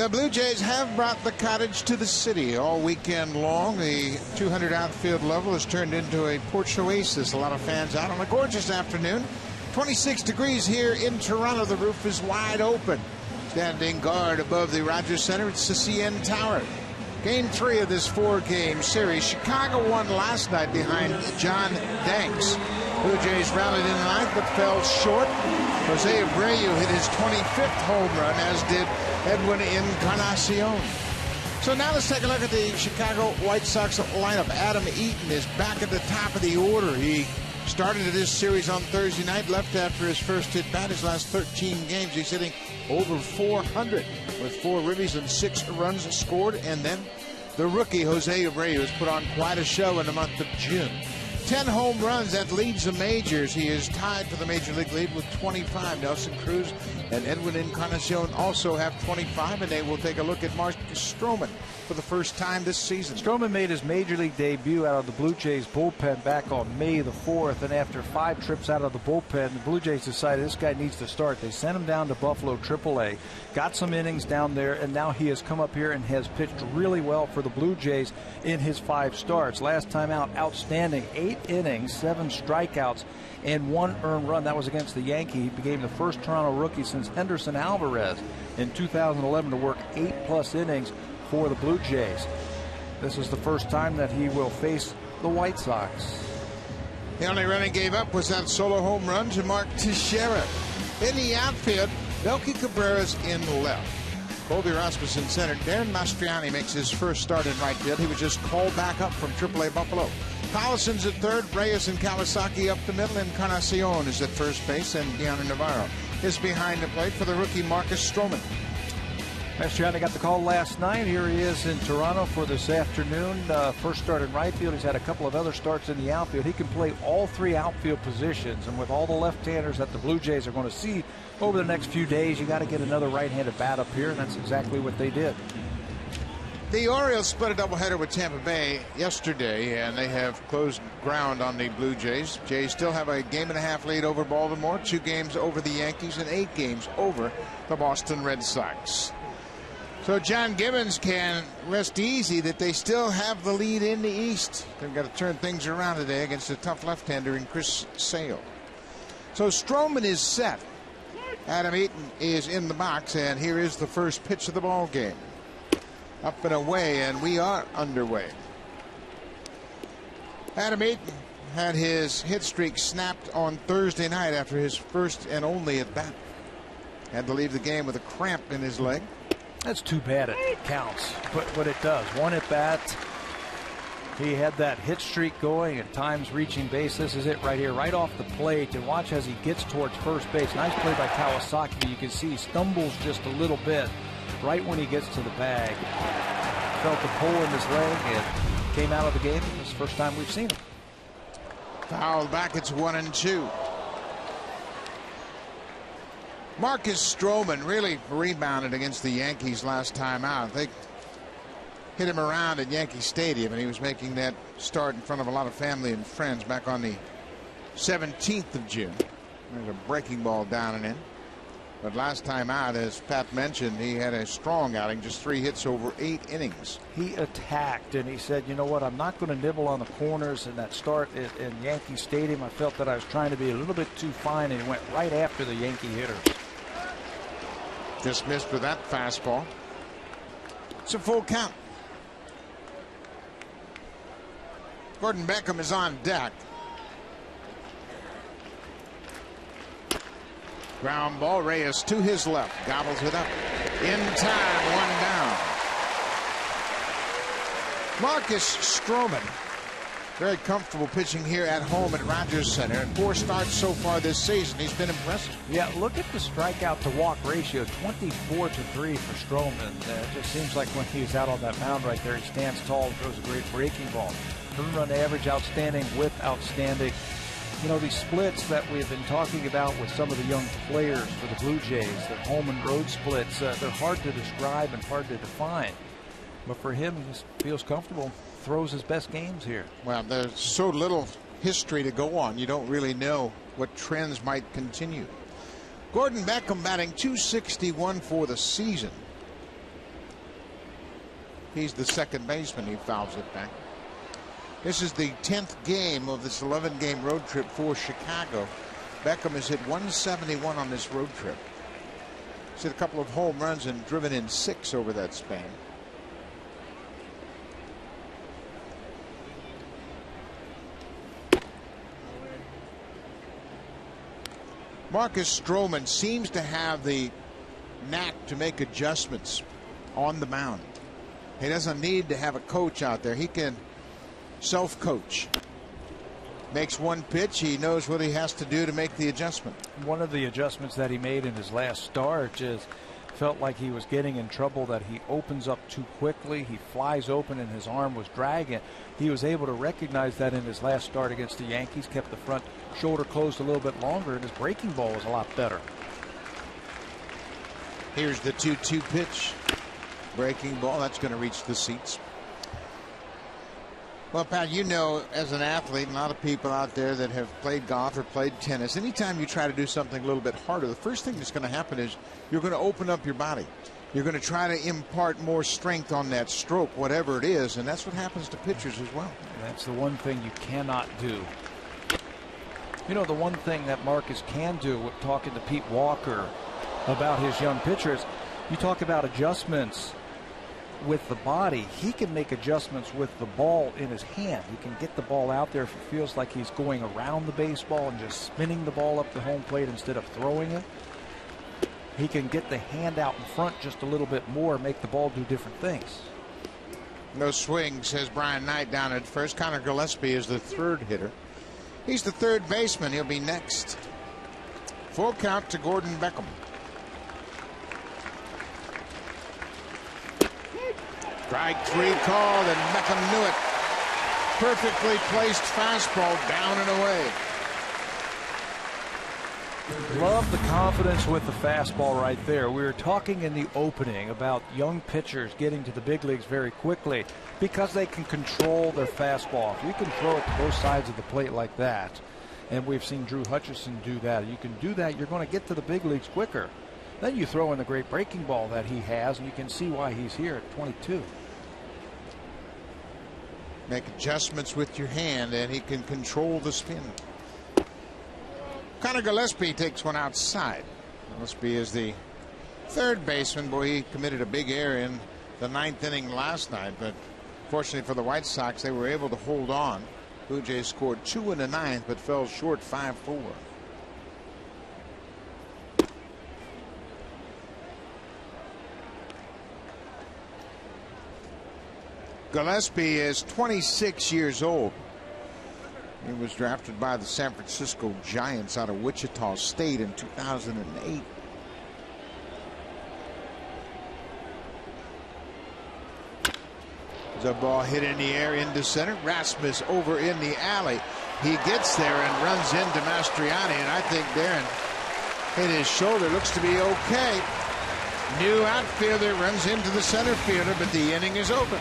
The Blue Jays have brought the cottage to the city all weekend long. The 200 outfield level has turned into a porch oasis. A lot of fans out on a gorgeous afternoon. 26 degrees here in Toronto. The roof is wide open. Standing guard above the Rogers Center, it's the CN Tower. Game 3 of this 4-game series. Chicago won last night behind John Danks. Blue Jays rallied in the ninth but fell short. Jose Abreu hit his 25th home run, as did Edwin Encarnacion. So now let's take a look at the Chicago White Sox lineup. Adam Eaton is back at the top of the order. He started this series on Thursday night, left after his first hit bat. His last 13 games, he's hitting over 400 with 4 ribbies and 6 runs scored. And then the rookie Jose Abreu has put on quite a show in the month of June. 10 home runs, that leads the majors. He is tied for the major league lead with 25. Nelson Cruz and Edwin Encarnacion also have 25, and they will take a look at Marcus Stroman for the first time this season. Stroman made his major league debut out of the Blue Jays bullpen back on May the 4th, and after 5 trips out of the bullpen, the Blue Jays decided this guy needs to start. They sent him down to Buffalo AAA, got some innings down there, and now he has come up here and has pitched really well for the Blue Jays in his 5 starts. Last time out, outstanding, 8 innings, 7 strikeouts, and 1 earned run. That was against the Yankees. He became the first Toronto rookie since Henderson Alvarez in 2011 to work 8+ innings for the Blue Jays. This is the first time that he will face the White Sox. The only run he gave up was that solo home run to Mark Teixeira. In the outfield, Melky Cabrera's in left. Colby Rasmussen center. Darren Mastriani makes his first start in right field. He was just called back up from AAA Buffalo. Collison's at third. Reyes and Kawasaki up the middle. Encarnacion is at first base, and Deanna Navarro is behind the plate for the rookie Marcus Stroman. Mastriani got the call last night. Here he is in Toronto for this afternoon. First start in right field. He's had a couple of other starts in the outfield. He can play all 3 outfield positions, and with all the left-handers that the Blue Jays are going to see over the next few days, you got to get another right-handed bat up here, and that's exactly what they did. The Orioles split a doubleheader with Tampa Bay yesterday, and they have closed ground on the Blue Jays. Jays still have a 1.5 game lead over Baltimore, 2 games over the Yankees, and 8 games over the Boston Red Sox. So John Gibbons can rest easy that they still have the lead in the East. They've got to turn things around today against a tough left-hander in Chris Sale. So Stroman is set. Adam Eaton is in the box, and here is the first pitch of the ball game. Up and away, and we are underway. Adam Eaton had his hit streak snapped on Thursday night after his first and only at bat. Had to leave the game with a cramp in his leg. That's too bad it counts, but it does. 1 at bat. He had that hit streak going, at times reaching base. This is it right here, right off the plate. And watch as he gets towards first base. Nice play by Kawasaki, but you can see he stumbles just a little bit right when he gets to the bag. Felt the pull in his leg and came out of the game. This is the first time we've seen him. Fouled back, it's 1-2. Marcus Stroman really rebounded against the Yankees last time out. They hit him around at Yankee Stadium, and he was making that start in front of a lot of family and friends back on the 17th of June. There's a breaking ball down and in. But last time out, as Pat mentioned, he had a strong outing, just 3 hits over 8 innings. He attacked, and he said, you know what, I'm not going to nibble on the corners in that start in Yankee Stadium. I felt that I was trying to be a little bit too fine, and he went right after the Yankee hitters. Just missed with that fastball. It's a full count. Gordon Beckham is on deck. Ground ball. Reyes to his left. Gobbles it up. In time. 1 down. Marcus Stroman, very comfortable pitching here at home at Rogers Center. And 4 starts so far this season. He's been impressive. Yeah, look at the strikeout to walk ratio, 24-3 for Stroman. It just seems like when he's out on that mound right there, he stands tall and throws a great breaking ball. Home run average outstanding with outstanding. You know, these splits that we've been talking about with some of the young players for the Blue Jays, the home and road splits, they're hard to describe and hard to define. But for him, he just feels comfortable, throws his best games here. Well, there's so little history to go on. You don't really know what trends might continue. Gordon Beckham batting .261 for the season. He's the second baseman. He fouls it back. This is the 10th game of this 11-game road trip for Chicago. Beckham has hit 171 on this road trip. He's hit a couple of home runs and driven in 6 over that span. Marcus Stroman seems to have the knack to make adjustments on the mound. He doesn't need to have a coach out there. He can self-coach. Makes one pitch, he knows what he has to do to make the adjustment. One of the adjustments that he made in his last start just felt like he was getting in trouble, that he opens up too quickly. He flies open and his arm was dragging. He was able to recognize that in his last start against the Yankees, kept the front shoulder closed a little bit longer, and his breaking ball was a lot better. Here's the 2-2 pitch. Breaking ball, that's going to reach the seats. Well, Pat, you know, as an athlete, a lot of people out there that have played golf or played tennis, anytime you try to do something a little bit harder, the first thing that's going to happen is you're going to open up your body. You're going to try to impart more strength on that stroke, whatever it is, and that's what happens to pitchers as well. That's the one thing you cannot do. You know, the one thing that Marcus can do, with talking to Pete Walker about his young pitchers, you talk about adjustments with the body. He can make adjustments with the ball in his hand. He can get the ball out there if it feels like he's going around the baseball and just spinning the ball up the home plate instead of throwing it. He can get the hand out in front just a little bit more, make the ball do different things. No swing, says Brian Knight down at first. Connor Gillespie is the third hitter. He's the third baseman. He'll be next. Full count to Gordon Beckham. Strike 3 called, and Beckham knew it. Perfectly placed fastball down and away. Love the confidence with the fastball right there. We were talking in the opening about young pitchers getting to the big leagues very quickly because they can control their fastball. If you can throw it to both sides of the plate like that, and we've seen Drew Hutchison do that, you can do that, you're going to get to the big leagues quicker. Then you throw in the great breaking ball that he has, and you can see why he's here at 22. Make adjustments with your hand, and he can control the spin. Connor Gillespie takes one outside. Gillespie is the third baseman. Boy, he committed a big error in the 9th inning last night, but fortunately for the White Sox, they were able to hold on. Blue Jays scored 2 in the 9th, but fell short 5-4. Gillespie is 26 years old. He was drafted by the San Francisco Giants out of Wichita State in 2008. There's a ball hit in the air into center. Rasmus over in the alley. He gets there and runs into Mastriani, and I think Darren hit his shoulder. Looks to be okay. New outfielder runs into the center fielder, but the inning is over.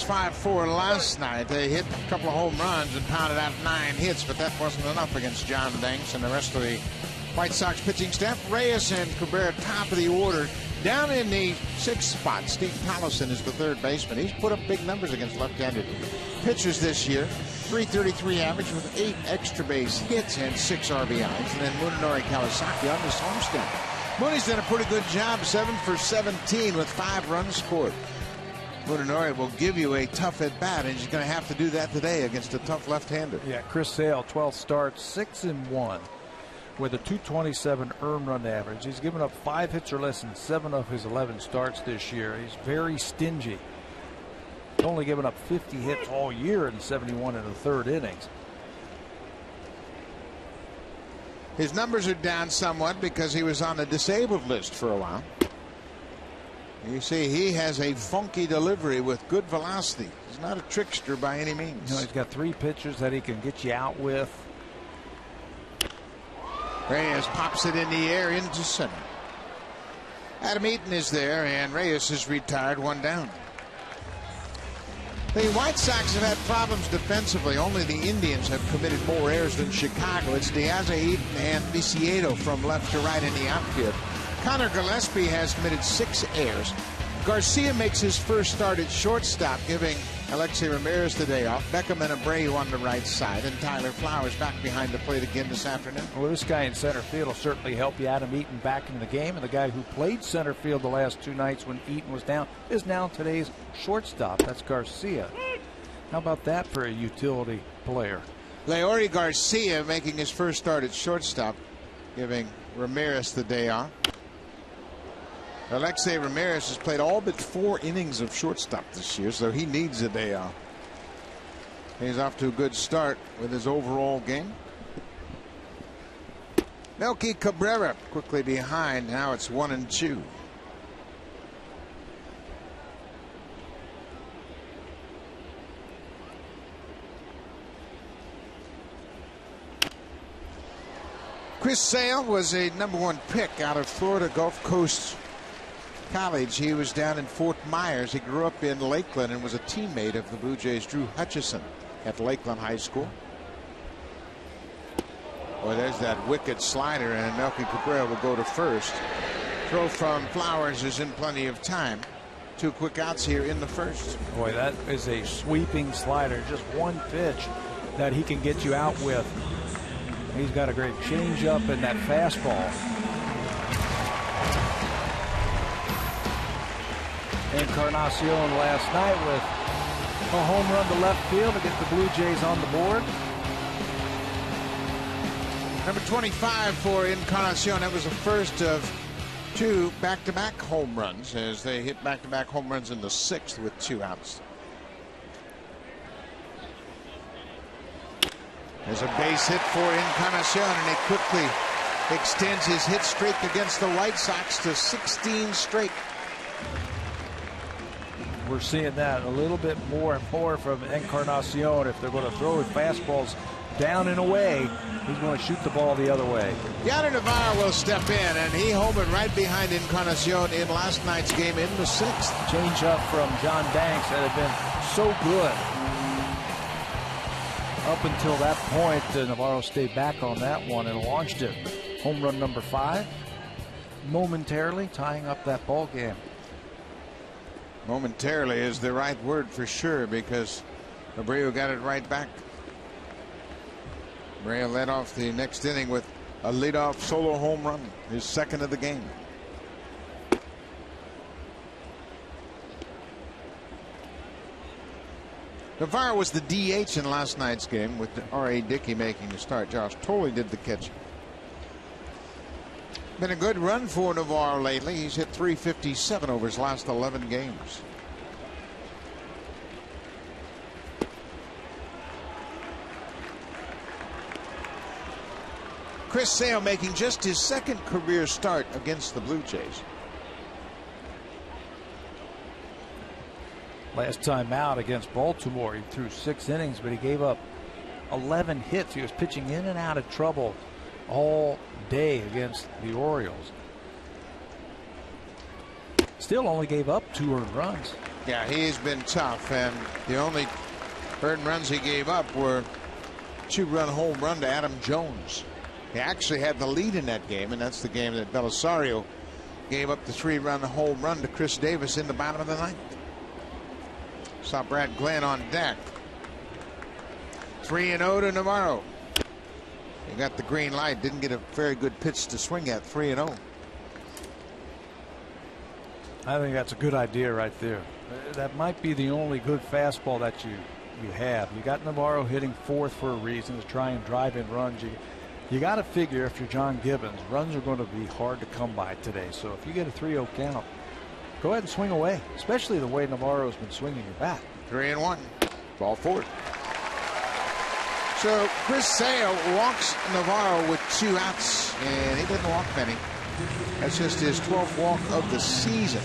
Sox 5-4 last night. They hit a couple of home runs and pounded out 9 hits, but that wasn't enough against John Danks and the rest of the White Sox pitching staff. Reyes and Cabrera top of the order. Down in the 6th spot, Steve Collison is the third baseman. He's put up big numbers against left-handed pitchers this year. .333 average with 8 extra base hits and 6 RBIs. And then Munenori Kawasaki on this homestand. Mooney's done a pretty good job, 7 for 17 with 5 runs scored. Munenori will give you a tough at bat, and he's going to have to do that today against a tough left-hander. Yeah, Chris Sale, 12 starts, 6-1 with a .227 earned run average. He's given up 5 hits or less in 7 of his 11 starts this year. He's very stingy. He's only given up 50 hits all year in 71 in the 3rd innings. His numbers are down somewhat because he was on the disabled list for a while. You see, he has a funky delivery with good velocity. He's not a trickster by any means. You know, he's got 3 pitchers that he can get you out with. Reyes pops it in the air into center. Adam Eaton is there, and Reyes is retired, 1 down. The White Sox have had problems defensively. Only the Indians have committed more errors than Chicago. It's Diaz, Eaton, and Viciedo from left to right in the outfield. Connor Gillespie has committed 6 errors. Garcia makes his first start at shortstop, giving Alexei Ramirez the day off. Beckham and Abreu on the right side, and Tyler Flowers back behind the plate again this afternoon. Well, this guy in center field will certainly help you. Adam Eaton back in the game, and the guy who played center field the last 2 nights when Eaton was down is now today's shortstop. That's Garcia. How about that for a utility player? Leori Garcia making his first start at shortstop, giving Ramirez the day off. Alexei Ramirez has played all but 4 innings of shortstop this year, so he needs a day off. He's off to a good start with his overall game. Melky Cabrera quickly behind. Now it's 1-2. Chris Sale was a #1 pick out of Florida Gulf Coast College. He was down in Fort Myers. He grew up in Lakeland and was a teammate of the Blue Jays' Drew Hutchison at Lakeland High School. Boy, there's that wicked slider, and Melky Cabrera will go to first. Throw from Flowers is in plenty of time. 2 quick outs here in the first. Boy, that is a sweeping slider. Just 1 pitch that he can get you out with. He's got a great changeup and that fastball. Encarnacion last night with a home run to left field to get the Blue Jays on the board. Number 25 for Encarnacion. That was the first of 2 back-to-back home runs as they hit back-to-back home runs in the 6th with 2 outs. There's a base hit for Encarnacion, and he quickly extends his hit streak against the White Sox to 16 straight. We're seeing that a little bit more and more from Encarnacion. If they're going to throw fastballs down and away, he's going to shoot the ball the other way. Yonder Navarro will step in, and he homered right behind Encarnacion in last night's game in the 6th. Change up from John Danks that had been so good up until that point. Navarro stayed back on that one and launched it. Home run number 5, momentarily tying up that ball game. Momentarily is the right word for sure, because Abreu got it right back. Abreu led off the next inning with a leadoff solo home run, his 2nd of the game. Navarro was the DH in last night's game, with R.A. Dickey making the start. Josh Tolley did the catching. Been a good run for Navarro lately. He's hit .357 over his last 11 games. Chris Sale making just his 2nd career start against the Blue Jays. Last time out against Baltimore, he threw 6 innings, but he gave up 11 hits. He was pitching in and out of trouble all day against the Orioles. Still only gave up 2 earned runs. Yeah, he's been tough, and the only earned runs he gave up were 2-run home run to Adam Jones. He actually had the lead in that game, and that's the game that Belisario gave up the 3-run home run to Chris Davis in the bottom of the ninth. Saw Brad Glenn on deck. 3-0 to Navarro. He got the green light, didn't get a very good pitch to swing at. 3-0. I think that's a good idea right there. That might be the only good fastball that you have. You got Navarro hitting fourth for a reason, to try and drive in runs. You got to figure, if you're John Gibbons, runs are going to be hard to come by today. So if you get a 3-0 count, go ahead and swing away, especially the way Navarro's been swinging your bat. 3-1. Ball forward. So Chris Sale walks Navarro with 2 outs, and he didn't walk many. That's just his 12th walk of the season.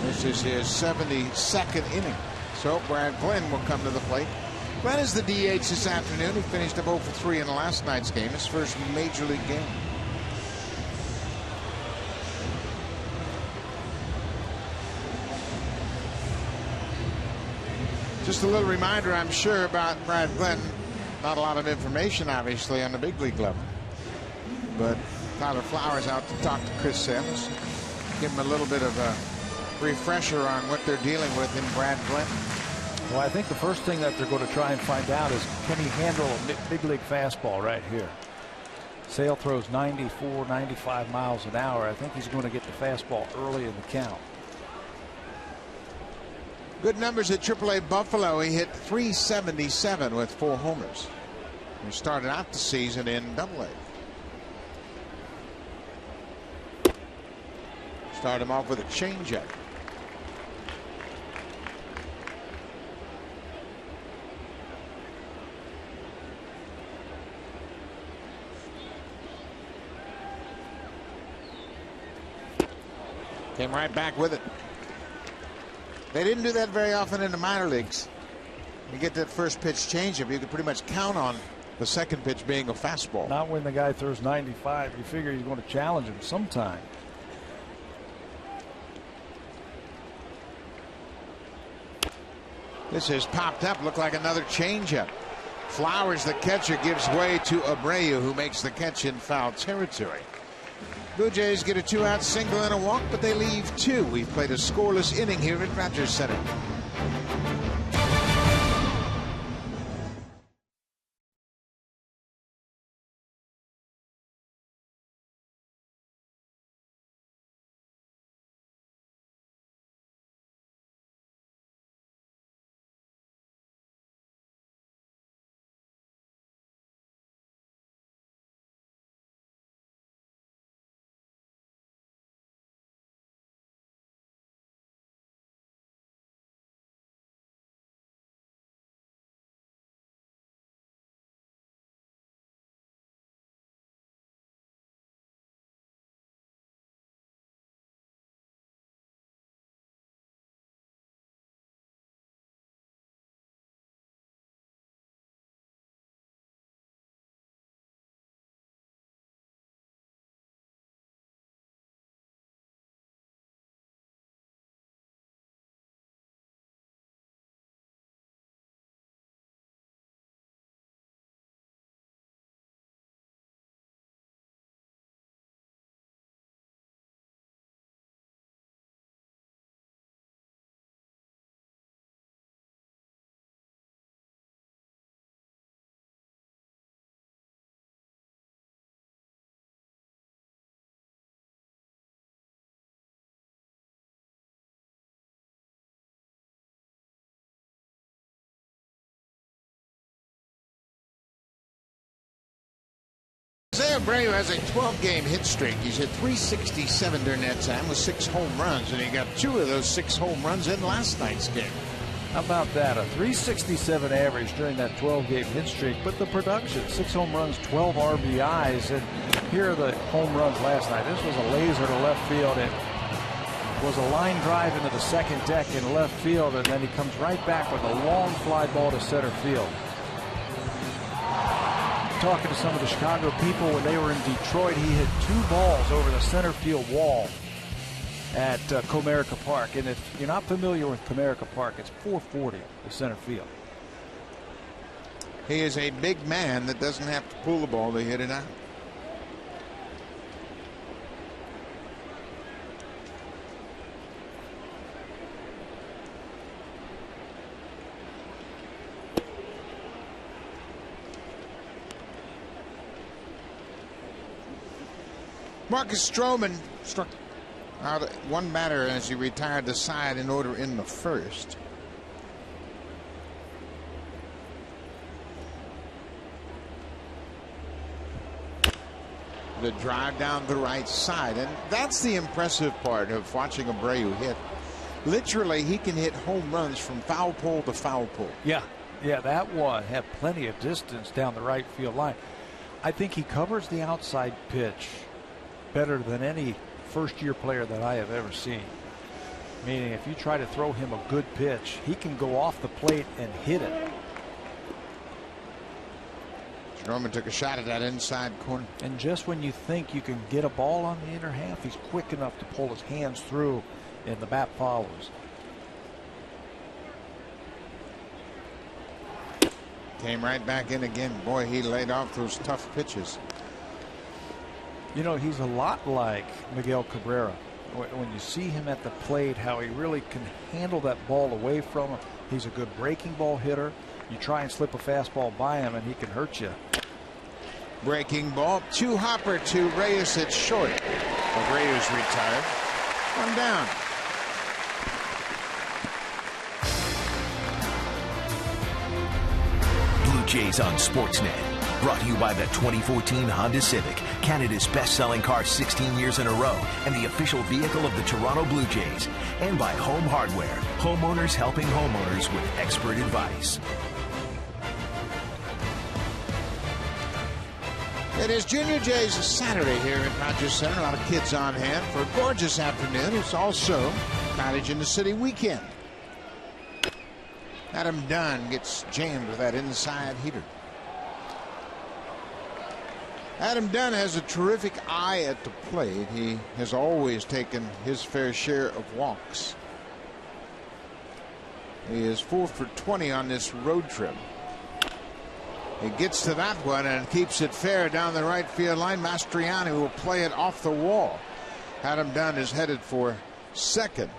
This is his 72nd inning. So Brad Glenn will come to the plate. Glenn is the DH this afternoon. He finished up 0 for 3 in last night's game, his first major league game. Just a little reminder, I'm sure, about Brad Glenn. Not a lot of information, obviously, on the big league level. But Tyler Flowers out to talk to Chris Sales. Give him a little bit of a refresher on what they're dealing with in Brad Glenn. Well, I think the first thing that they're going to try and find out is, can he handle a big league fastball right here? Sale throws 94, 95 miles an hour. I think he's going to get the fastball early in the count. Good numbers at AAA Buffalo. He hit .377 with 4 homers. He started out the season in AA. Start him off with a changeup. Came right back with it. They didn't do that very often in the minor leagues. You get that first pitch changeup, you can pretty much count on the second pitch being a fastball. Not when the guy throws 95. You figure he's going to challenge him sometime. This has popped up, looked like another changeup. Flowers, the catcher, gives way to Abreu, who makes the catch in foul territory. Blue Jays get a 2-out single and a walk, but they leave 2. We've played a scoreless inning here at Rogers Center. Abreu has a 12-game hit streak. He's hit .367 during that time with 6 home runs, and he got 2 of those 6 home runs in last night's game. How about that? A .367 average during that 12-game hit streak, but the production, 6 home runs, 12 RBIs, and here are the home runs last night. This was a laser to left field. It was a line drive into the second deck in left field, and then he comes right back with a long fly ball to center field. Talking to some of the Chicago people when they were in Detroit, he hit 2 balls over the center field wall. at Comerica Park. And if you're not familiar with Comerica Park, it's 440 to center field. He is a big man that doesn't have to pull the ball to hit it out. Marcus Stroman struck out one batter as he retired the side in order in the first. The drive down the right side, and that's the impressive part of watching Abreu hit. Literally, he can hit home runs from foul pole to foul pole. Yeah, that one had plenty of distance down the right field line. I think he covers the outside pitch better than any first-year player that I have ever seen. Meaning, if you try to throw him a good pitch, he can go off the plate and hit it. Stroman took a shot at that inside corner. And just when you think you can get a ball on the inner half, he's quick enough to pull his hands through, and the bat follows. Came right back in again. Boy, he laid off those tough pitches. You know, he's a lot like Miguel Cabrera. When you see him at the plate, how he really can handle that ball away from him. He's a good breaking ball hitter. You try and slip a fastball by him, and he can hurt you. Breaking ball. 2-hopper to Reyes at short. Abreu's retired. One down. Blue Jays on Sportsnet. Brought to you by the 2014 Honda Civic, Canada's best-selling car 16 years in a row, and the official vehicle of the Toronto Blue Jays. And by Home Hardware, homeowners helping homeowners with expert advice. It is Junior Jays Saturday here at Rogers Center. A lot of kids on hand for a gorgeous afternoon. It's also Cottage in the City weekend. Adam Dunn gets jammed with that inside heater. Adam Dunn has a terrific eye at the plate. He has always taken his fair share of walks. He is 4 for 20 on this road trip. He gets to that one and keeps it fair down the right field line. Mastriani will play it off the wall. Adam Dunn is headed for second,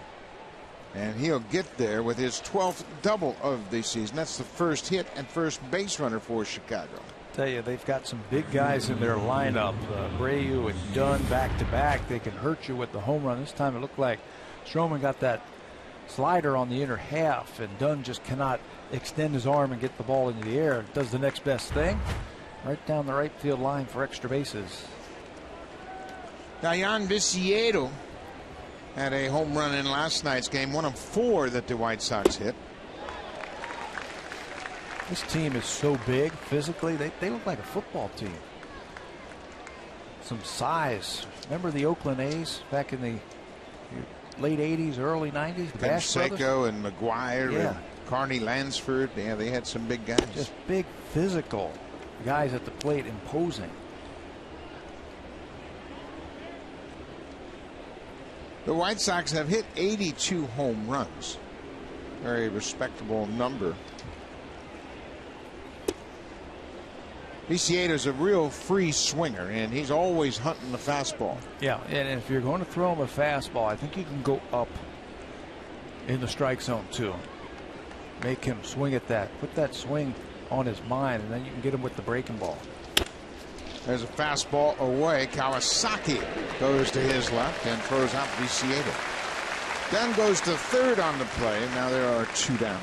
and he'll get there with his 12th double of the season. That's the first hit and first base runner for Chicago. Tell you, they've got some big guys in their lineup. Abreu and Dunn back to back. They can hurt you with the home run. This time it looked like Stroman got that slider on the inner half, and Dunn just cannot extend his arm and get the ball into the air. Does the next best thing, right down the right field line for extra bases. Dayan Viciedo had a home run in last night's game, one of 4 that the White Sox hit. This team is so big physically. They look like a football team. Some size. Remember the Oakland A's back in the late 80s, early 90s? Canseco and McGuire, yeah, and Carney Lansford. Yeah, they had some big guys. Just big physical guys at the plate, imposing. The White Sox have hit 82 home runs. Very respectable number. Viciedo's a real free swinger, and he's always hunting the fastball. Yeah, and if you're going to throw him a fastball, I think you can go up in the strike zone too. Make him swing at that. Put that swing on his mind, and then you can get him with the breaking ball. There's a fastball away. Kawasaki goes to his left and throws out Viciedo. Dunn goes to third on the play. Now there are 2 down.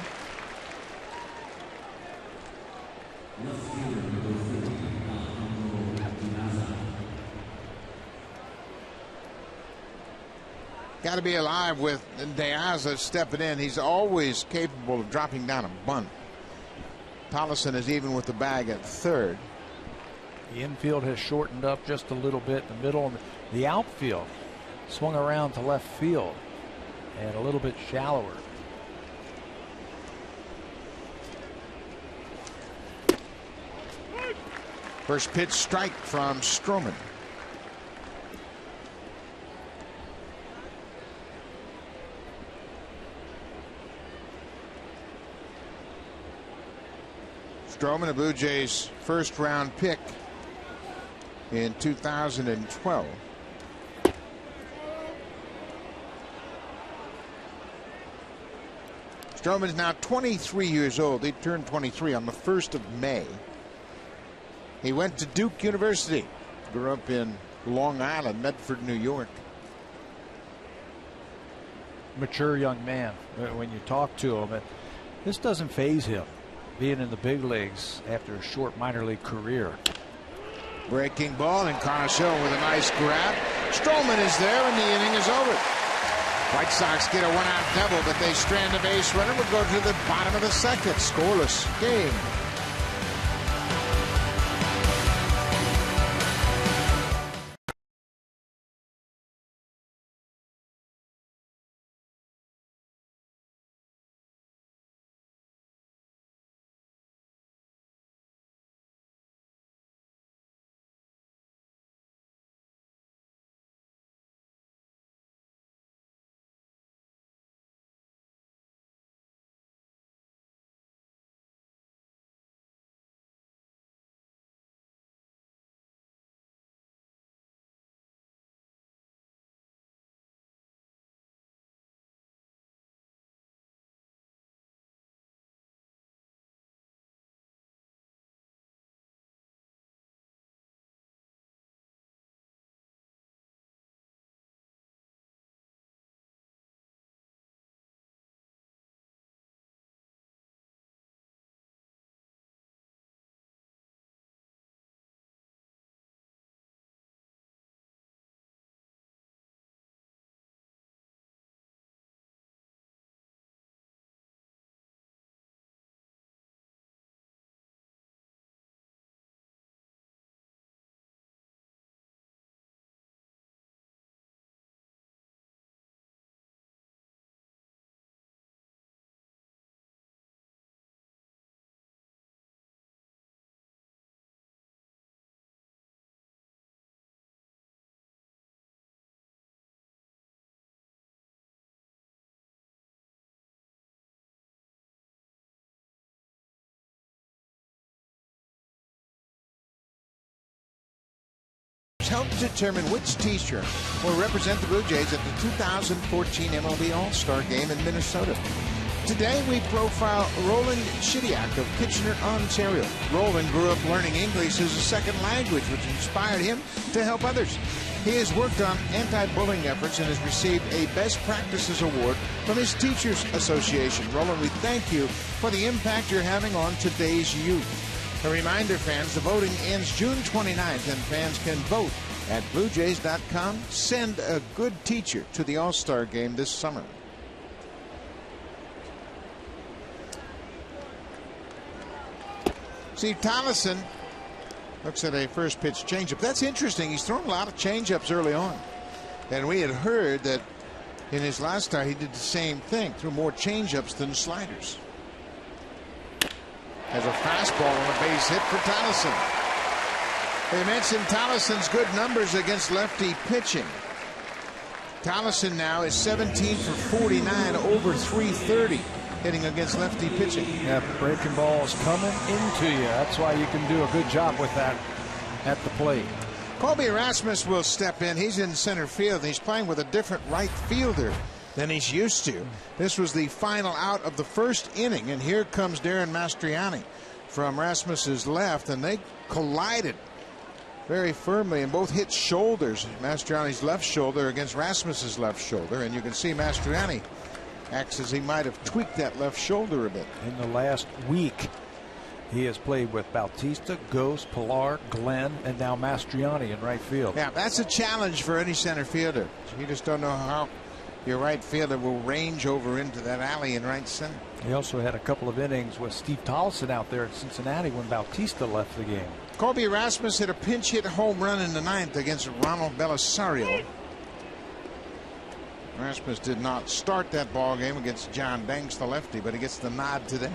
Got to be alive with De Aza stepping in. He's always capable of dropping down a bunt. Tollison is even with the bag at third. The infield has shortened up just a little bit. The middle and the outfield swung around to left field and a little bit shallower. First pitch strike from Stroman. Stroman, a Blue Jays first-round pick in 2012. Stroman is now 23 years old. He turned 23 on the 1st of May. He went to Duke University. Grew up in Long Island, Medford, New York. Mature young man. When you talk to him, this doesn't faze him, being in the big leagues after a short minor league career. Breaking ball, and Encarnacion with a nice grab. Stroman is there, and the inning is over. White Sox get a one-out double, but they strand a base runner. We'll go to the bottom of the second. Scoreless game. Help determine which teacher will represent the Blue Jays at the 2014 MLB All-Star Game in Minnesota. Today we profile Roland Chidiak of Kitchener, Ontario. Roland grew up learning English as a second language, which inspired him to help others. He has worked on anti-bullying efforts and has received a Best Practices Award from his Teachers Association. Roland, we thank you for the impact you're having on today's youth. A reminder, fans, the voting ends June 29th, and fans can vote at BlueJays.com. Send a good teacher to the All-Star Game this summer. Steve Tollefson looks at a first pitch changeup. That's interesting. He's thrown a lot of changeups early on. And we had heard that in his last start he did the same thing, threw more changeups than sliders. Has a fastball on a base hit for Tollefson. They mentioned Tollefson's good numbers against lefty pitching. Tollefson now is 17 for 49, over 330 hitting against lefty pitching. Yeah, breaking balls coming into you. That's why you can do a good job with that at the plate. Colby Rasmus will step in. He's in center field, and he's playing with a different right fielder than he's used to. This was the final out of the first inning, and here comes Darren Mastriani from Rasmus's left, and they collided very firmly and both hit shoulders. Mastriani's left shoulder against Rasmus's left shoulder, and you can see Mastriani acts as he might have tweaked that left shoulder a bit. In the last week, he has played with Bautista, Ghost, Pilar, Glenn, and now Mastriani in right field. Yeah, that's a challenge for any center fielder. You just don't know how your right fielder will range over into that alley in right center. He also had a couple of innings with Steve Tollefson out there at Cincinnati when Bautista left the game. Colby Rasmus hit a pinch hit home run in the ninth against Ronald Belisario. Rasmus did not start that ball game against John Banks, the lefty, but he gets the nod today.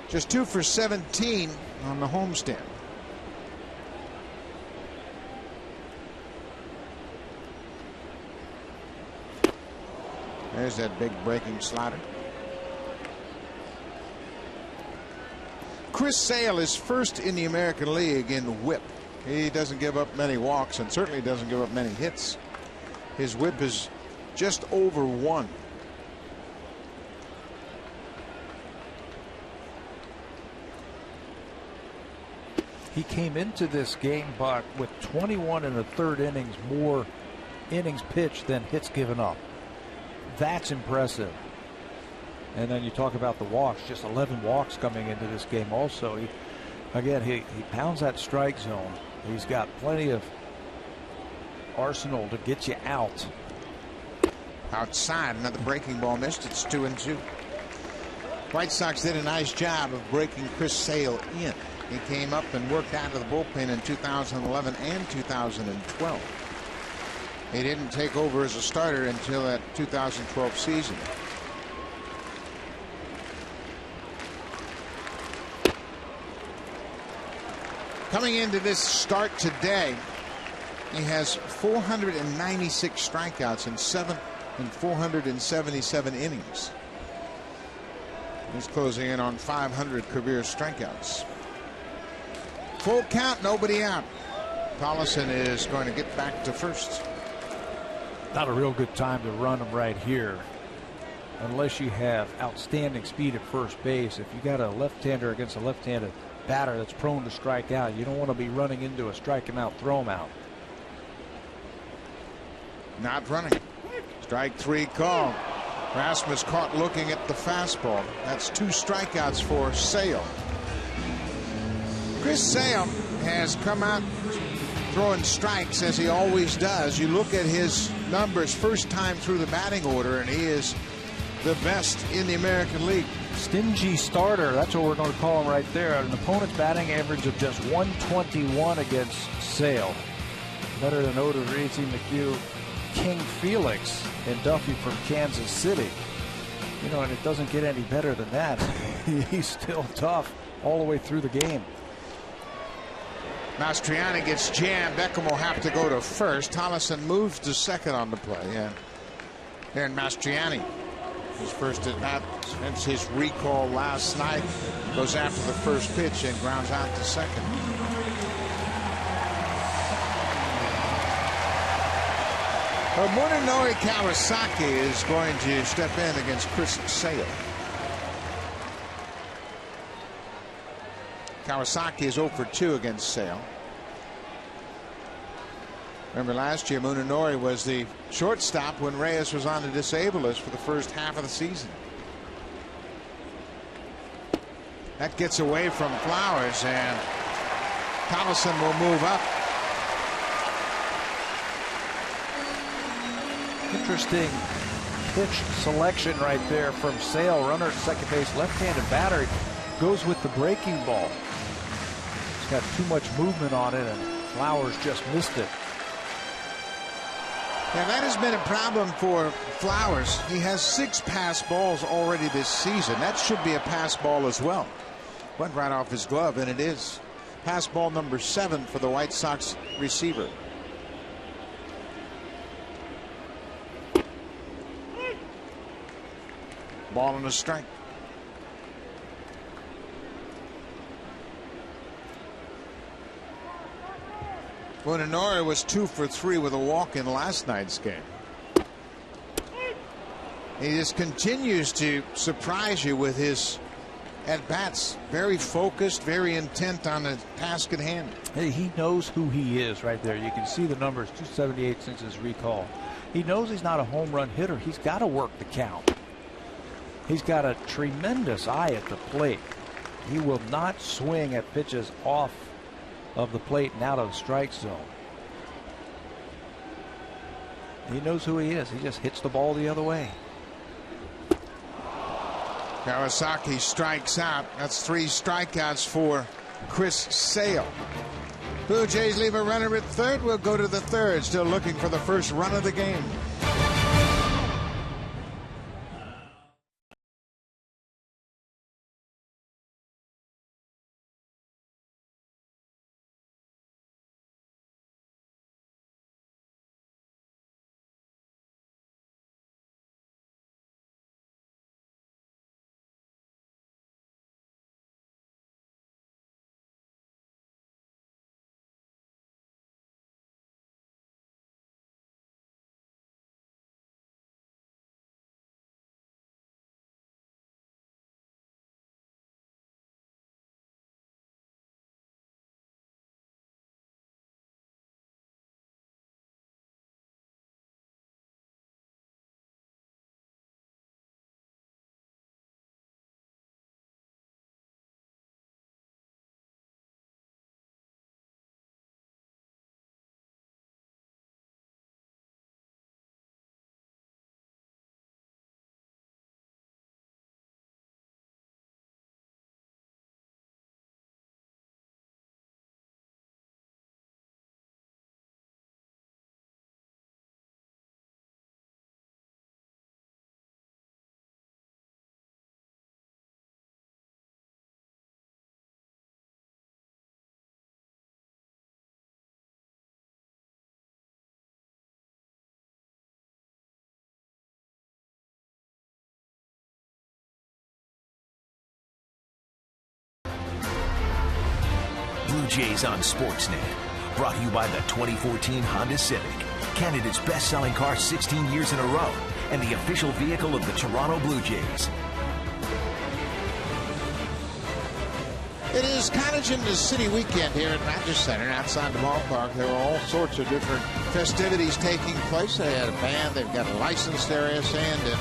Just 2 for 17 on the homestand. There's that big breaking slider. Chris Sale is first in the American League in WHIP. He doesn't give up many walks and certainly doesn't give up many hits. His WHIP is just over 1. He came into this game, Buck, with 21 in the third innings, more innings pitched than hits given up. That's impressive. And then you talk about the walks, just 11 walks coming into this game also. He pounds that strike zone. He's got plenty of arsenal to get you out. Outside, another breaking ball missed. It's 2-2. White Sox did a nice job of breaking Chris Sale in. He came up and worked out of the bullpen in 2011 and 2012. He didn't take over as a starter until that 2012 season. Coming into this start today, he has 496 strikeouts in 477 innings. He's closing in on 500 career strikeouts. Full count, nobody out. Collison is going to get back to first. Not a real good time to run him right here, unless you have outstanding speed at first base. If you got a left-hander against a left-handed batter that's prone to strike out, you don't want to be running into a strike him out, throw him out. Not running. Strike 3 call. Rasmus caught looking at the fastball. That's 2 strikeouts for Sale. Chris Sale has come out throwing strikes as he always does. You look at his numbers first time through the batting order, and he is the best in the American League. Stingy starter, that's what we're going to call him right there. An opponent's batting average of just 121 against Sale. Better than Odorizzi, McHugh, King Felix, and Duffy from Kansas City. You know, and it doesn't get any better than that. He's still tough all the way through the game. Mastriani gets jammed. Beckham will have to go to first. Tollison moves to second on the play. And Mastriani, his first at bat since his recall last night, goes after the first pitch and grounds out to second. Munenori Kawasaki is going to step in against Chris Sale. Kawasaki is 0 for 2 against Sale. Remember last year Munenori was the shortstop when Reyes was on the disabled list for the first half of the season. That gets away from Flowers, and Collison will move up. Interesting pitch selection right there from Sale. Runner at second base, left-handed batter, goes with the breaking ball. It's got too much movement on it, and Flowers just missed it. Yeah, that has been a problem for Flowers. He has 6 pass balls already this season. That should be a pass ball as well. Went right off his glove, and it is. Pass ball number 7 for the White Sox receiver. Ball and a strike. Munenori was 2 for 3 with a walk in last night's game. He just continues to surprise you with his at-bats. Very focused, very intent on the task at hand. Hey, he knows who he is right there. You can see the numbers, 278 since his recall. He knows he's not a home run hitter. He's got to work the count. He's got a tremendous eye at the plate. He will not swing at pitches off of the plate and out of the strike zone. He knows who he is. He just hits the ball the other way. Kawasaki strikes out. That's 3 strikeouts for Chris Sale. Blue Jays leave a runner at third. We'll go to the third. Still looking for the first run of the game. Blue Jays on Sportsnet. Brought to you by the 2014 Honda Civic, Canada's best-selling car 16 years in a row, and the official vehicle of the Toronto Blue Jays. It is Cottage in the City weekend here at Rogers Center outside the ballpark. There are all sorts of different festivities taking place. They had a band, they've got a licensed area stand, and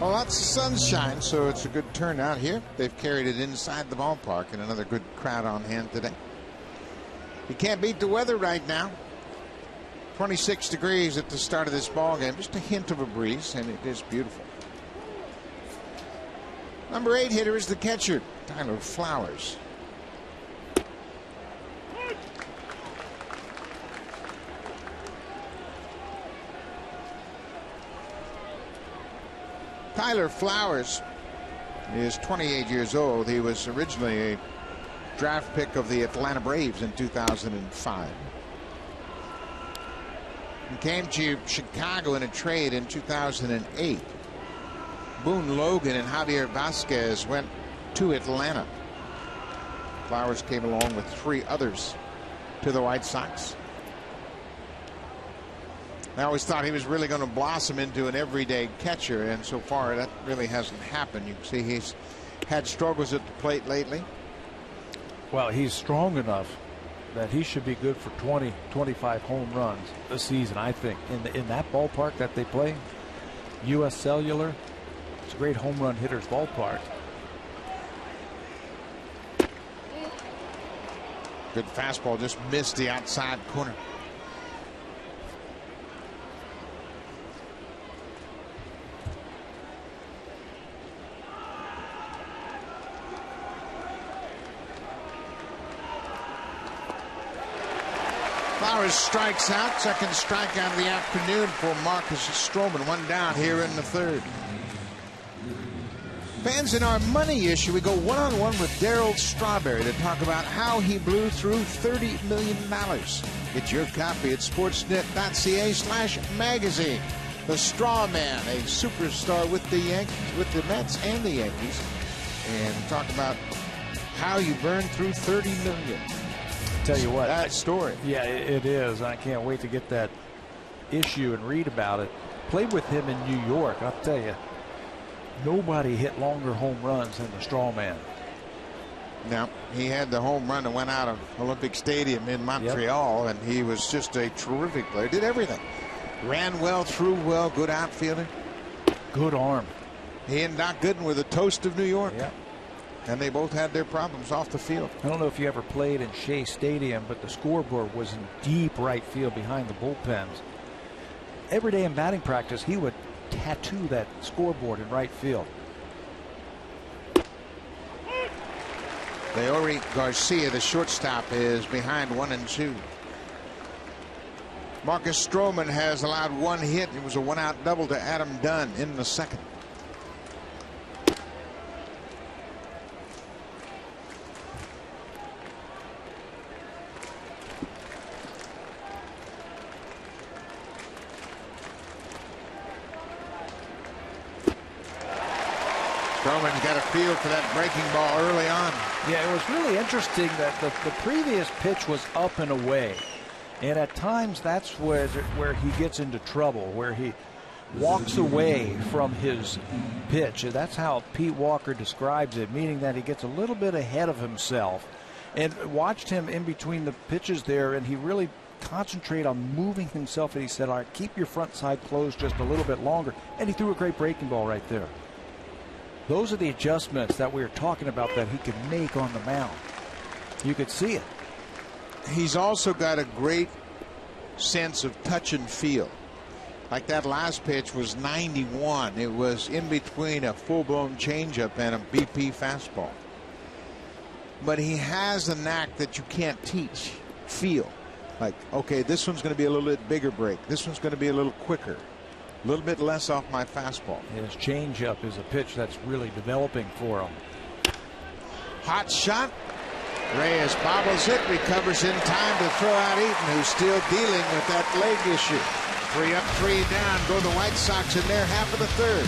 lots of sunshine, so it's a good turnout here. They've carried it inside the ballpark, and another good crowd on hand today. You can't beat the weather right now. 26 degrees at the start of this ball game, just a hint of a breeze, and it is beautiful. Number 8 hitter is the catcher, Tyler Flowers. Tyler Flowers is 28 years old. He was originally a draft pick of the Atlanta Braves in 2005. He came to Chicago in a trade in 2008. Boone Logan and Javier Vasquez went to Atlanta. Flowers came along with 3 others to the White Sox. I always thought he was really going to blossom into an everyday catcher, and so far that really hasn't happened. You can see he's had struggles at the plate lately. Well, he's strong enough that he should be good for 20, 25 home runs this season, I think. In that ballpark that they play, U.S. Cellular, it's a great home run hitter's ballpark. Good fastball, just missed the outside corner. Flowers strikes out. Second strikeout of the afternoon for Marcus Stroman. 1 down here in the 3rd. Fans, in our money issue, we go one-on-one with Darryl Strawberry to talk about how he blew through $30 million. Get your copy at sportsnet.ca/magazine. The Straw Man, a superstar with the Yankees, with the Mets and the Yankees, and talk about how you burned through $30 million. Tell you what, that story. Yeah, it is. I can't wait to get that issue and read about it. Played with him in New York. I'll tell you, nobody hit longer home runs than the Straw Man. Now, he had the home run that went out of Olympic Stadium in Montreal, and he was just a terrific player. Did everything. Ran well, threw well, good outfielder. Good arm. He and Doc Gooden were the toast of New York. Yep. And they both had their problems off the field. I don't know if you ever played in Shea Stadium, but the scoreboard was in deep right field behind the bullpens. Every day in batting practice, he would tattoo that scoreboard in right field. Leori Garcia, the shortstop, is behind 1-2. Marcus Stroman has allowed 1 hit. It was a 1-out double to Adam Dunn in the 2nd. Stroman's got a feel for that breaking ball early on. Yeah, it was really interesting that the previous pitch was up and away. And at times that's where he gets into trouble, where he walks away from his pitch. And that's how Pete Walker describes it, meaning that he gets a little bit ahead of himself. And watched him in between the pitches there, and he really concentrated on moving himself. And he said, all right, keep your front side closed just a little bit longer. And he threw a great breaking ball right there. Those are the adjustments that we were talking about that he could make on the mound. You could see it. He's also got a great sense of touch and feel. Like that last pitch was 91. It was in between a full-blown changeup and a BP fastball. But he has a knack that you can't teach. Feel. Like, okay, this one's going to be a little bit bigger break. This one's going to be a little quicker. A little bit less off my fastball. His changeup is a pitch that's really developing for him. Hot shot. Reyes bobbles it, recovers in time to throw out Eaton, who's still dealing with that leg issue. 3 up, 3 down. Go the White Sox in their half of the 3rd.